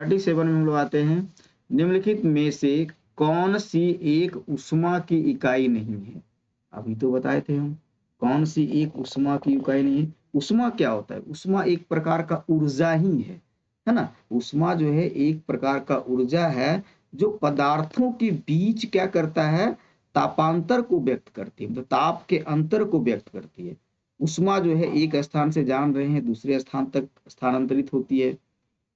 A: 37 में हम लोग आते हैं, निम्नलिखित में से कौन सी एक उष्मा की इकाई नहीं है। अभी तो बताए थे हम, कौन सी एक उष्मा की इकाई नहीं है। उष्मा क्या होता है, उष्मा एक प्रकार का ऊर्जा ही है ना। उष्मा जो है एक प्रकार का ऊर्जा है जो पदार्थों के बीच क्या करता है, तापांतर को व्यक्त करती है, मतलब ताप के अंतर को व्यक्त करती है। उष्मा जो है एक स्थान से जान रहे हैं दूसरे स्थान तक स्थानांतरित होती है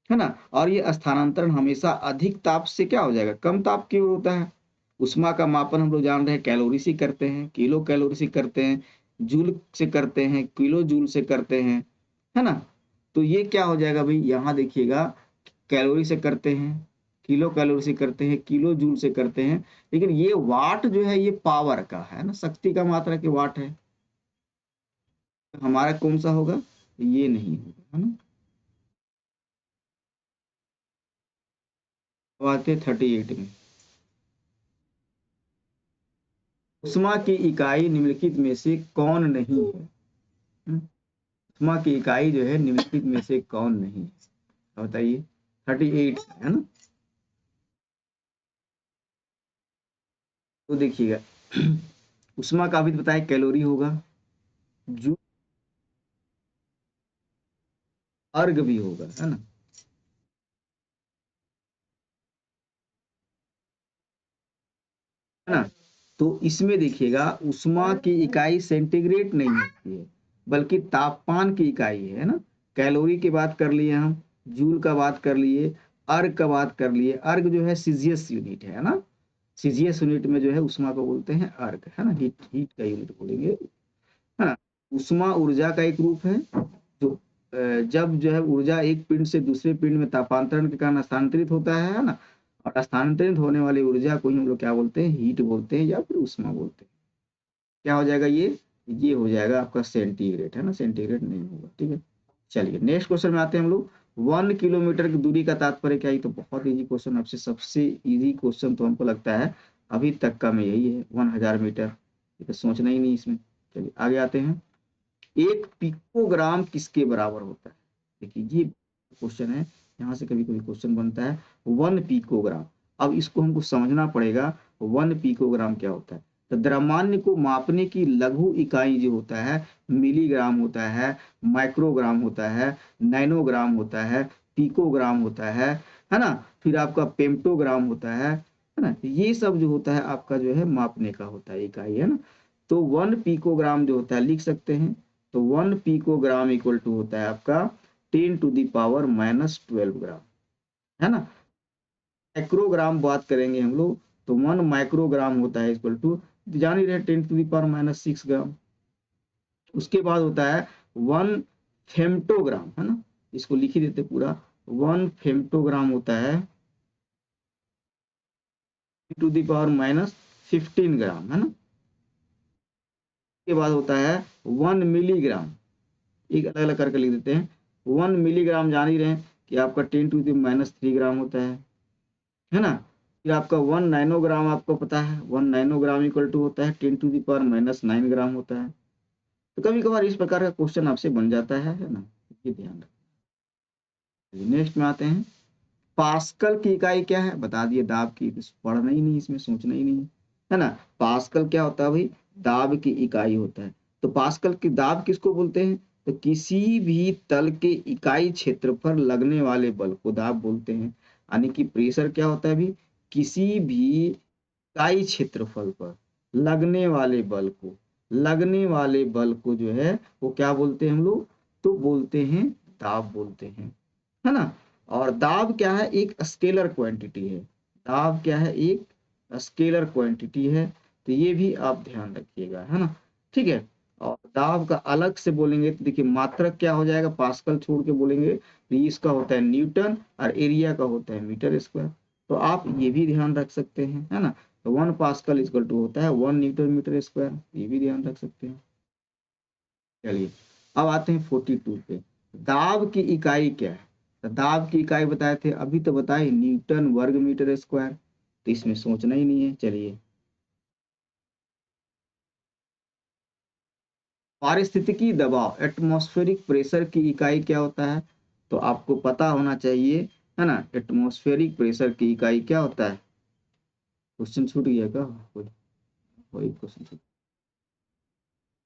A: ना। और ये स्थानांतरण हमेशा अधिक ताप से क्या हो जाएगा, कम ताप की ओर होता है। उष्मा का मापन हम लोग जान रहे हैं कैलोरी से करते हैं, किलो कैलोरी से करते हैं, जूल से करते हैं, किलो जूल से करते हैं, है ना। तो ये क्या हो जाएगा भाई, यहाँ देखिएगा कैलोरी से करते हैं, किलो कैलोरी से करते हैं, किलो जूल से करते हैं, लेकिन ये वाट जो है ये पावर का है ना, शक्ति का मात्रा के वाट है। हमारा कौन सा होगा, ये नहीं होगा, है ना। तो आते 38 में, उष्मा की इकाई निम्नलिखित में से कौन नहीं है। उष्मा की इकाई जो है निम्नलिखित में से कौन नहीं है, बताइए। 38 है ना। तो देखिएगा उष्मा का भी बताए कैलोरी होगा, जू अर्ग भी होगा, है ना, है ना। तो इसमें देखिएगा उष्मा की इकाई सेंटीग्रेड नहीं होती है, बल्कि तापमान की इकाई है ना। कैलोरी की बात कर लिए हम, जूल का बात कर लिए, अर्ग का बात कर लिए। अर्ग जो है सीजियस यूनिट है ना, सीजीएस यूनिट में जो है उष्मा को बोलते हैं अर्ग, है ना, हीट, हीट का यूनिट बोलेंगे, है ना। उष्मा ऊर्जा का एक रूप है जो जब जो है ऊर्जा एक पिंड से दूसरे पिंड में तापांतरण के कारण स्थानांतरित होता है ना। और स्थानांतरित होने वाली ऊर्जा को ही हम लोग क्या बोलते हैं, हीट बोलते हैं या फिर उष्मा बोलते हैं। क्या हो जाएगा ये हो जाएगा आपका सेंटीग्रेड, है ना, सेंटीग्रेड नहीं होगा, ठीक है। चलिए नेक्स्ट क्वेश्चन में आते हैं हम लोग। 1 किलोमीटर की दूरी का तात्पर्य क्या है, तो बहुत इजी क्वेश्चन, आपसे सबसे इजी क्वेश्चन तो हमको लगता है अभी तक का में यही है, 1000 मीटर, ये तो सोचना ही नहीं इसमें। चलिए आगे आते हैं, एक पिकोग्राम किसके बराबर होता है। देखिए ये क्वेश्चन है, यहाँ से कभी कभी क्वेश्चन बनता है 1 पिकोग्राम। अब इसको हमको समझना पड़ेगा 1 पिकोग्राम क्या होता है। तो द्रव्यमान को मापने की लघु इकाई जो होता है, मिलीग्राम होता है, माइक्रोग्राम होता है, नैनोग्राम होता है, पिकोग्राम होता है ना। फिर आपका पेम्टोग्राम होता है ना। ये सब जो होता है आपका जो है मापने का होता है इकाई, है ना। तो 1 पिकोग्राम जो होता है लिख सकते हैं, तो 1 पिकोग्राम इक्वल टू होता है आपका 10⁻⁻12 ग्राम, है ना। माइक्रोग्राम बात करेंगे हम लोग, तो 1 माइक्रोग्राम होता है इक्वल टू, जान ही रहे 10⁻⁻6 ग्राम। उसके बाद होता है 1 फेम्टोग्राम, है ना, इसको लिख ही देते पूरा। 1 फेम्टोग्राम होता है 10⁻15 ग्राम, है ना। उसके बाद होता है 1 मिलीग्राम, एक अलग अलग करके लिख देते हैं। 1 मिलीग्राम जान ही रहे हैं कि आपका 10⁻³ ग्राम होता है ना। फिर आपका 1 नैनोग्राम आपको पता है, 1 नैनोग्राम इक्वल टू होता है 10⁻⁹ ग्राम होता है। तो कभी कभार इस प्रकार का क्वेश्चन आपसे बन जाता है ना, ये ध्यान रखिए। नेक्स्ट में आते हैं, पास्कल की इकाई क्या है, बता दिए, दाब की, पढ़ना ही नहीं, इसमें सोचना ही नहीं है ना। पास्कल क्या होता है भाई, दाब की इकाई होता है। तो पास्कल की दाब किसको बोलते हैं, तो किसी भी तल के इकाई क्षेत्र पर लगने वाले बल को दाब बोलते हैं। यानी कि प्रेशर क्या होता है भाई, किसी भी इकाई क्षेत्रफल पर लगने वाले बल को जो है वो क्या बोलते हैं हम लोग, तो बोलते हैं दाब बोलते हैं, है ना। और दाब क्या है, एक स्केलर क्वांटिटी है। दाब क्या है, एक स्केलर क्वांटिटी है। तो ये भी आप ध्यान रखिएगा, है ना। ठीक है। और दाब का अलग से बोलेंगे तो देखिए मात्रक क्या हो जाएगा, पास्कल छोड़ के बोलेंगे तो इसका होता है न्यूटन और एरिया का होता है मीटर स्क्वायर। तो आप ये भी ध्यान रख सकते हैं, है ना। तो 1 पास्कल इक्वल टू होता है 1 न्यूटन मीटर स्क्वायर, ये भी ध्यान रख सकते हैं। चलिए अब आते हैं 42 पे, दाब की इकाई क्या है। तो दाब की इकाई बताए थे, अभी तो बताए न्यूटन वर्ग मीटर स्क्वायर, तो इसमें सोचना ही नहीं है। चलिए, पारिस्थितिकी दबाव एटमॉस्फेरिक प्रेशर की इकाई क्या होता है, तो आपको पता होना चाहिए, है ना। एटमॉस्फेरिक प्रेशर की इकाई क्या होता है, क्वेश्चन छूट गया क्या, कोई कोई क्वेश्चन छूट,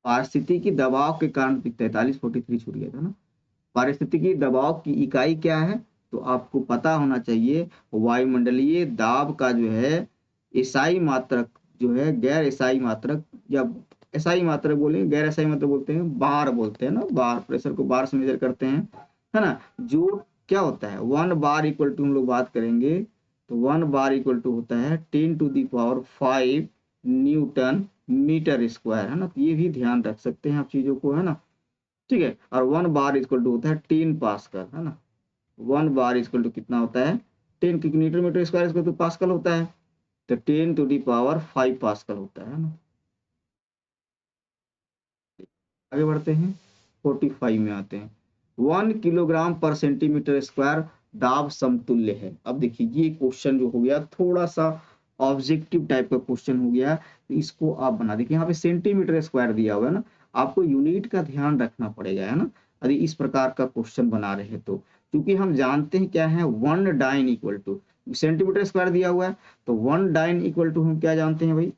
A: पारिस्थितिकी दबाव के कारण 43 छूट गया था ना। पारिस्थितिकी दबाव की इकाई क्या है, तो आपको पता होना चाहिए वायुमंडलीय दाब का जो है एसआई मात्रक जो है, गैर एसआई मात्रक, या एसआई मात्रक बोलेंगे, गैर एसआई मात्रक बोलते हैं, बार बोलते हैं ना, बार, प्रेशर को बार से मेजर करते हैं, है ना। जो क्या होता है 1 बार इक्वल टू, हम लोग बात करेंगे तो 1 बार इक्वल टू होता है 10⁵ न्यूटन मीटर स्क्वायर, है ना। तो ये भी ध्यान रख सकते हैं आप चीजों को, है ना। ठीक है। और 1 बार इक्वल टू होता है 10 पास्कल, है ना। 1 बार इक्वल टू कितना होता है 10, क्योंकि newton metre square equal to pascal होता है, तो 10⁵ पास्कल होता है ना। आगे बढ़ते हैं, 45 में आते हैं, 1 किलोग्राम पर सेंटीमीटर स्क्वायर दाब समतुल्य है। अब देखिए ये क्वेश्चन जो हो गया थोड़ा सा ऑब्जेक्टिव टाइप का क्वेश्चन हो गया, तो इसको आप बना देखिए, यहाँ पे सेंटीमीटर स्क्वायर दिया हुआ है ना, आपको यूनिट का ध्यान रखना पड़ेगा, है ना। यदि इस प्रकार का क्वेश्चन बना रहे हैं तो, क्योंकि हम जानते हैं क्या है 1 dyne equal to, centimetre square दिया हुआ है तो 1 डाइन इक्वल टू हम क्या जानते हैं भाई,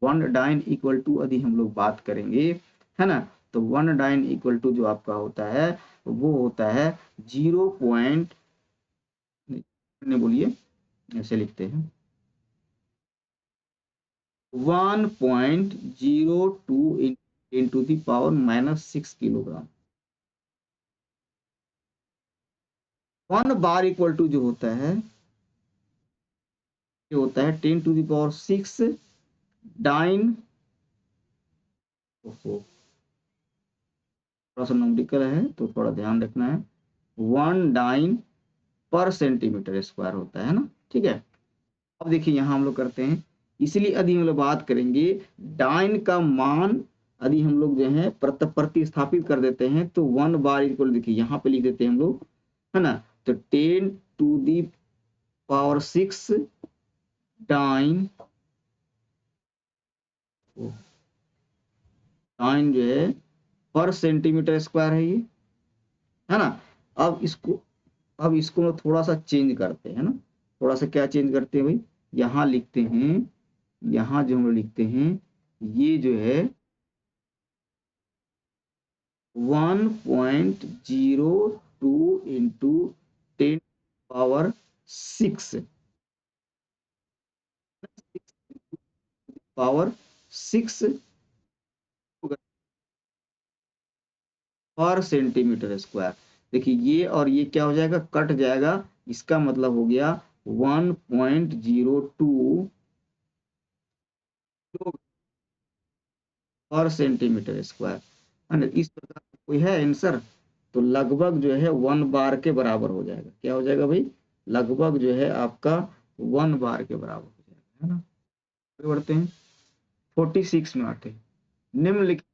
A: 1 डाइन इक्वल टू यदि हम लोग बात करेंगे, है ना, तो 1 डाइन इक्वल टू जो आपका होता है वो होता है 0. बोलिए, ऐसे लिखते हैं 1.02 into the power -6 kilogram. 1 bar equal to जो होता है ये होता है 10⁶ डाइन, थोड़ा सा न्यूमेरिकल है तो थोड़ा ध्यान रखना है, 1 डाइन पर सेंटीमीटर स्क्वायर होता है ना। ठीक है। अब देखिए यहाँ हम लोग करते हैं, इसलिए यदि हम लोग बात करेंगे डाइन का मान, यदि हम लोग जो है प्रतिस्थापित कर देते हैं तो 1 बार इक्वल, देखिए यहाँ पे लिख देते हैं हम लोग, है ना, तो 10⁶ डाइन, डाइन जो है पर सेंटीमीटर स्क्वायर है ये, है ना। अब इसको अब इसको थोड़ा सा चेंज करते हैं ना, थोड़ा सा क्या चेंज करते हैं भाई, यहाँ लिखते हैं, यहाँ जो हम लोग लिखते हैं ये जो है 1.02 इंटू 10⁶ पावर 6 पर सेंटीमीटर स्क्वायर। देखिए ये और ये क्या हो जाएगा, कट जाएगा, इसका मतलब हो गया 1.02 पर सेंटीमीटर स्क्वायर, है ना। इस प्रकार का कोई है आंसर, तो लगभग जो है 1 बार के बराबर हो जाएगा, क्या हो जाएगा भाई, लगभग जो है आपका 1 बार के बराबर हो जाएगा, है ना। आगे बढ़ते हैं, 46 में आते हैं, निम्नलिखित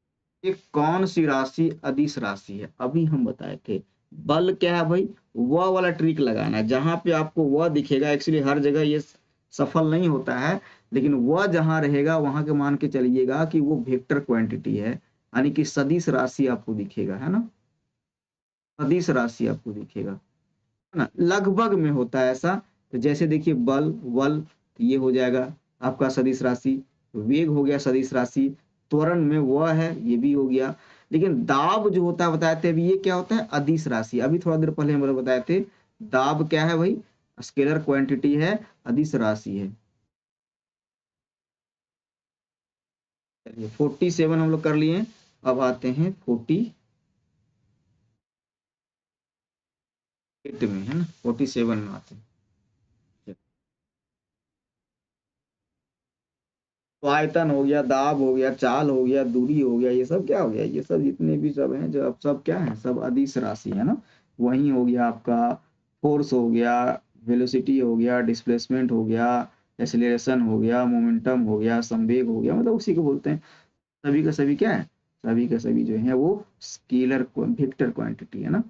A: ये कौन सी राशि अदिश राशि है, अभी हम बताए थे। बल क्या है भाई, वह वाला ट्रिक लगाना है, जहां पे आपको वह दिखेगा, एक्चुअली हर जगह ये सफल नहीं होता है, लेकिन वह जहां रहेगा वहां के मान के चलिएगा कि वो वेक्टर क्वांटिटी है, यानी कि सदिश राशि आपको दिखेगा, है ना, सदिश राशि आपको दिखेगा, है ना, लगभग में होता है ऐसा। तो जैसे देखिए बल वल, तो ये हो जाएगा आपका सदिश राशि, वेग हो गया सदिश राशि, त्वरण में वह है, ये भी हो गया। लेकिन दाब जो होता है बताए थे अभी, ये क्या होता है, अदिश राशि। अभी थोड़ा देर पहले हम लोग बताए थे दाब क्या है भाई, स्केलर क्वांटिटी है, अदिश राशि है। चलिए 47 हम लोग कर लिए, अब आते हैं 48 में, है ना, 47 में आते हैं। तो आयतन हो गया, दाब हो गया, चाल हो गया, दूरी हो गया, ये सब क्या हो गया, ये सब जितने भी सब हैं, जो अब सब क्या है, सब अदिश राशि है ना। वही हो गया आपका फोर्स हो गया, वेलोसिटी हो गया, डिस्प्लेसमेंट हो गया, एक्सेलरेशन हो गया, मोमेंटम हो गया, संवेग हो गया, मतलब उसी को बोलते हैं। सभी का सभी क्या है, सभी का सभी जो है वो स्केलर वेक्टर क्वांटिटी है ना।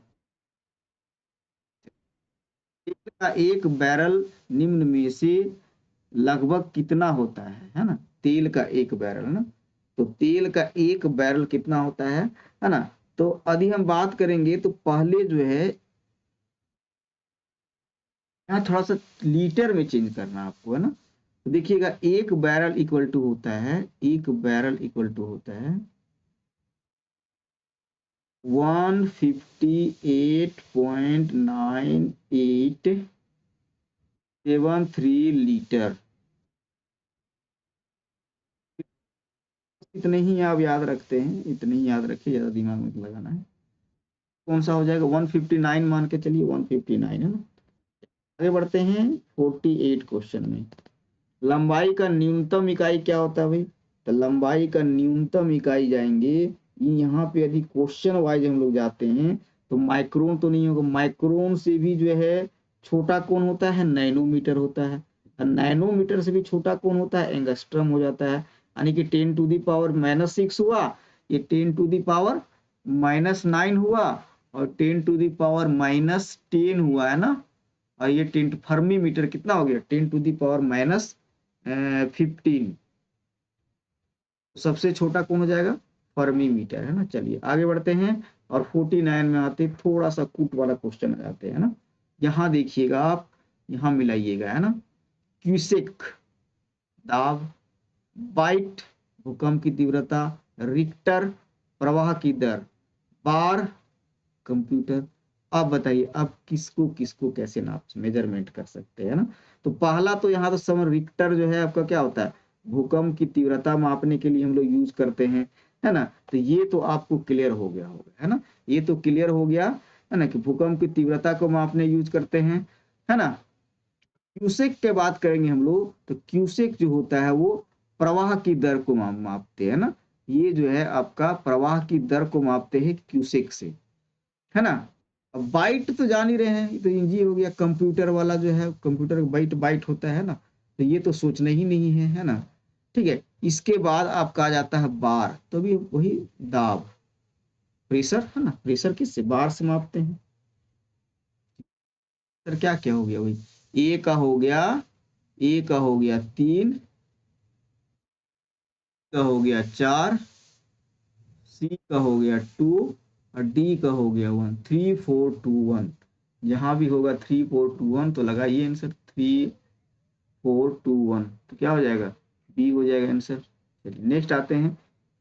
A: तेल का एक बैरल निम्न में से लगभग कितना होता है ना, तेल का एक बैरल ना, तो तेल का एक बैरल कितना होता है ना। तो यदि हम बात करेंगे तो पहले जो है, यहाँ थोड़ा सा लीटर में चेंज करना आपको, है ना। तो देखिएगा एक बैरल इक्वल टू होता है, एक बैरल इक्वल टू होता है 158.9873 लीटर। इतने ही आप याद रखते हैं, इतने ही याद रखिए, ज्यादा दिमाग में लगाना है। कौन सा हो जाएगा, 159 मान के चलिए, 159 है ना। आगे बढ़ते हैं 48 क्वेश्चन में। लंबाई का न्यूनतम इकाई क्या होता है भाई, तो लंबाई का न्यूनतम इकाई जाएंगे, यहाँ पे यदि क्वेश्चन वाइज हम लोग जाते हैं तो माइक्रोन तो नहीं होगा, माइक्रोन से भी जो है छोटा कौन होता है, नैनोमीटर होता है, और नैनोमीटर से भी छोटा कौन होता है, एंगस्ट्रम हो जाता है। यानी कि 10⁻⁻6 हुआ, ये 10⁻⁻9 हुआ, और 10⁻⁻10 हुआ, है ना। और ये 10 फर्मी मीटर कितना हो गया, 10⁻⁻15। सबसे छोटा कौन हो जाएगा, फर्मी मीटर, है ना। चलिए आगे बढ़ते हैं, और 49 में आते थोड़ा सा कूट वाला क्वेश्चन आ जाते हैं ना। यहाँ देखिएगा आप, यहाँ मिलाइएगा, है ना। क्यूसेक दाब, बाइट भूकंप की तीव्रता, रिक्टर प्रवाह की दर, बार कंप्यूटर। अब बताइए अब किसको किसको कैसे नाप मेजरमेंट कर सकते हैं ना। तो पहला तो यहाँ तो समझ, रिक्टर जो है आपका क्या होता है, भूकंप की तीव्रता मापने के लिए हम लोग यूज करते हैं, है ना। तो ये तो आपको क्लियर हो गया होगा, है ना, ये तो क्लियर हो गया, है ना, कि भूकंप की तीव्रता को मापने यूज करते हैं, है ना। क्यूसेक के बात करेंगे हम लोग, तो क्यूसेक जो होता है वो प्रवाह की दर को मापते हैं ना। ये जो है आपका प्रवाह की दर को मापते हैं क्यूसेक से, है ना। अब बाइट तो जान ही रहे हैं, ये तो इंजी हो गया, कंप्यूटर वाला जो है, कंप्यूटर बाइट बाइट होता है ना, तो ये तो सोचना ही नहीं है ना। ठीक है, इसके बाद आपका आ जाता है बार, तो भी वही दाब, प्रेशर, है ना, प्रेशर किससे, बार से मापते हैं। सर क्या क्या हो गया भाई, ए का हो गया, ए का हो गया 3, का हो गया 4, सी का हो गया 2, और डी का हो गया 1, 3 4 2 1। जहां भी होगा 3 4 2 1 तो लगाइए आंसर, 3 4 2 1, तो क्या हो जाएगा, बी हो जाएगा आंसर। चलिए नेक्स्ट आते हैं,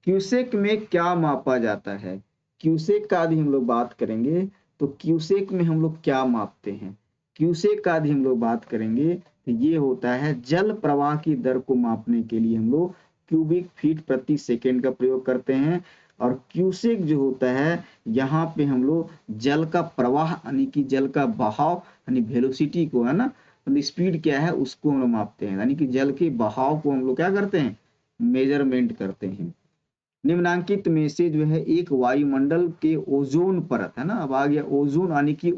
A: क्यूसेक में क्या मापा जाता है। क्यूसेक का यदि हम लोग बात करेंगे, तो क्यूसेक में हम लोग क्या मापते हैं, क्यूसेक का यदि हम लोग बात करेंगे तो ये होता है जल प्रवाह की दर को मापने के लिए हम लोग क्यूबिक फीट प्रति सेकेंड का प्रयोग करते हैं। और क्यूसेक जो होता है, यहाँ पे हम लोग जल का प्रवाह यानी कि जल का बहाव यानी वेलोसिटी को, है ना, स्पीड क्या है उसको हम लोग मापते हैं, यानी कि जल के बहाव को हम लोग क्या करते हैं, मेजरमेंट करते हैं। निम्नांकित में से जो है एक वायुमंडल के ओजोन परत, है ना, अब आ गया ओजोन यानी कि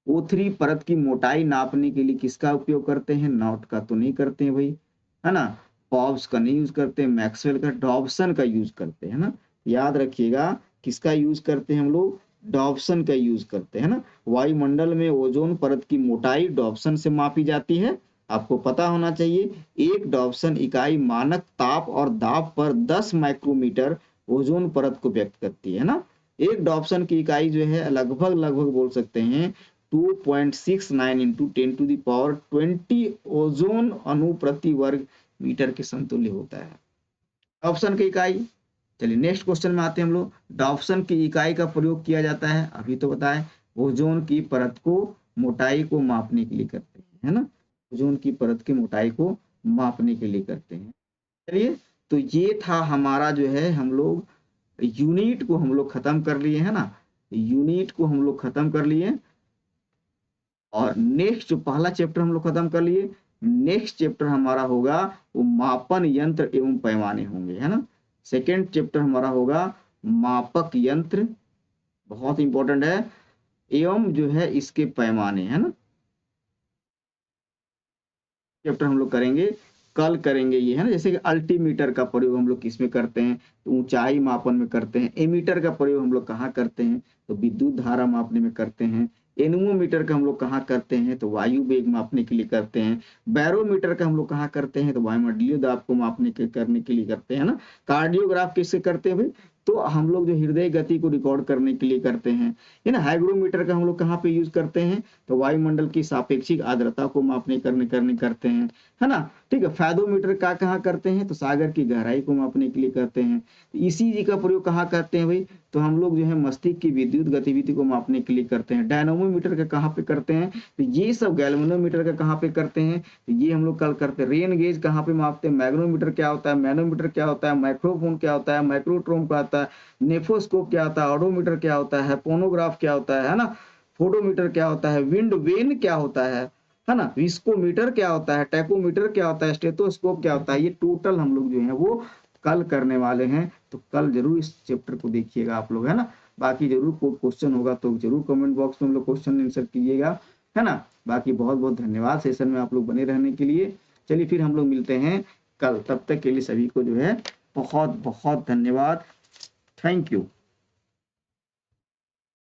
A: O3 परत की मोटाई नापने के लिए किसका उपयोग करते हैं, नॉट का तो नहीं करते हैं भाई, है ना। पॉब्स का नहीं यूज करते, मैक्सवेल का, डॉब्सन का यूज करते हैं ना। याद रखिएगा किसका यूज करते हैं हम लोग, डॉब्सन का यूज करते हैं ना। वायुमंडल में ओजोन परत की मोटाई डॉब्सन से मापी जाती है, आपको पता होना चाहिए। एक डॉब्सन इकाई मानक ताप और दाब पर 10 माइक्रोमीटर ओजोन परत को व्यक्त करती है ना। एक डॉब्सन की इकाई जो है लगभग लगभग बोल सकते हैं 2.69 इंटू 10⁻20 ओजोन अणु प्रति वर्ग मीटर के समतुल्य होता है डॉब्सन की इकाई। चलिए नेक्स्ट क्वेश्चन में आते हैं हम लोग। डॉब्सन की इकाई का प्रयोग किया जाता है, अभी तो बताएं, ओजोन की परत को मोटाई को मापने के लिए करते हैं, है ना। ओजोन की परत की मोटाई को मापने के लिए करते हैं। चलिए, तो ये था हमारा जो है, हम लोग यूनिट को हम लोग खत्म कर लिए, है ना। यूनिट को हम लोग खत्म कर लिए और नेक्स्ट जो पहला चैप्टर हम लोग खत्म कर लिए, नेक्स्ट चैप्टर हमारा होगा वो मापन यंत्र एवं पैमाने होंगे, है ना। सेकेंड चैप्टर हमारा होगा मापक यंत्र, बहुत इंपॉर्टेंट है, एवं जो है इसके पैमाने, है ना। चैप्टर हम लोग करेंगे, कल करेंगे ये, है ना। जैसे कि अल्टीमीटर का प्रयोग हम लोग किसमें करते हैं, तो ऊंचाई मापन में करते हैं। एमीटर का प्रयोग हम लोग कहाँ करते हैं, तो विद्युत धारा मापने में करते हैं। एनोमोमीटर का हम लोग कहाँ करते हैं, तो वायु वेग मापने के लिए करते हैं। बैरोमीटर का हम लोग कहाँ करते हैं, तो वायुमंडलीय दाब को मापने के करने के लिए करते हैं ना। कार्डियोग्राफ किससे करते हैं भाई, तो हम लोग जो हृदय गति को रिकॉर्ड करने के लिए करते हैं, है ना। हाइग्रोमीटर का हम लोग कहाँ पे यूज करते हैं, तो वायुमंडल की सापेक्षिक आर्द्रता को मापने करने करने करते हैं, है ना। ठीक है। फैदोमीटर का कहाँ करते हैं, तो सागर की गहराई को मापने के लिए करते हैं। ईसीजी का प्रयोग कहाँ करते हैं भाई, तो हम लोग जो है मस्तिष्क की विद्युत गतिविधि को मापने के लिए करते हैं। डायनामोमीटर का कहाँ पे करते हैं, तो ये सब। गैल्वेनोमीटर का कहाँ पे करते हैं, तो ये हम लोग कल करते हैं। रेन गेज कहाँ पे मापते हैं, मैग्नोमीटर क्या होता है, मैनोमीटर क्या होता है, माइक्रोफोन क्या होता है, माइक्रोट्रोन क्या होता है, नेफोस्कोप क्या होता है, ऑडोमीटर क्या होता है, फोनोग्राफ क्या होता है ना, फोटोमीटर क्या होता है, विंड वेन क्या होता है ना, विस्कोमीटर क्या होता है, टैकोमीटर क्या होता है, स्टेथोस्कोप क्या होता है। ये टोटल हम लोग जो है वो कल करने वाले हैं, तो कल जरूर इस चैप्टर को देखिएगा आप लोग, है ना। बाकी जरूर कोई क्वेश्चन होगा तो जरूर कमेंट बॉक्स में हम लोग क्वेश्चन आंसर कीजिएगा, है ना। बाकी बहुत बहुत धन्यवाद सेशन में आप लोग बने रहने के लिए। चलिए फिर हम लोग मिलते हैं कल, तब तक के लिए सभी को जो है बहुत बहुत धन्यवाद। Thank you.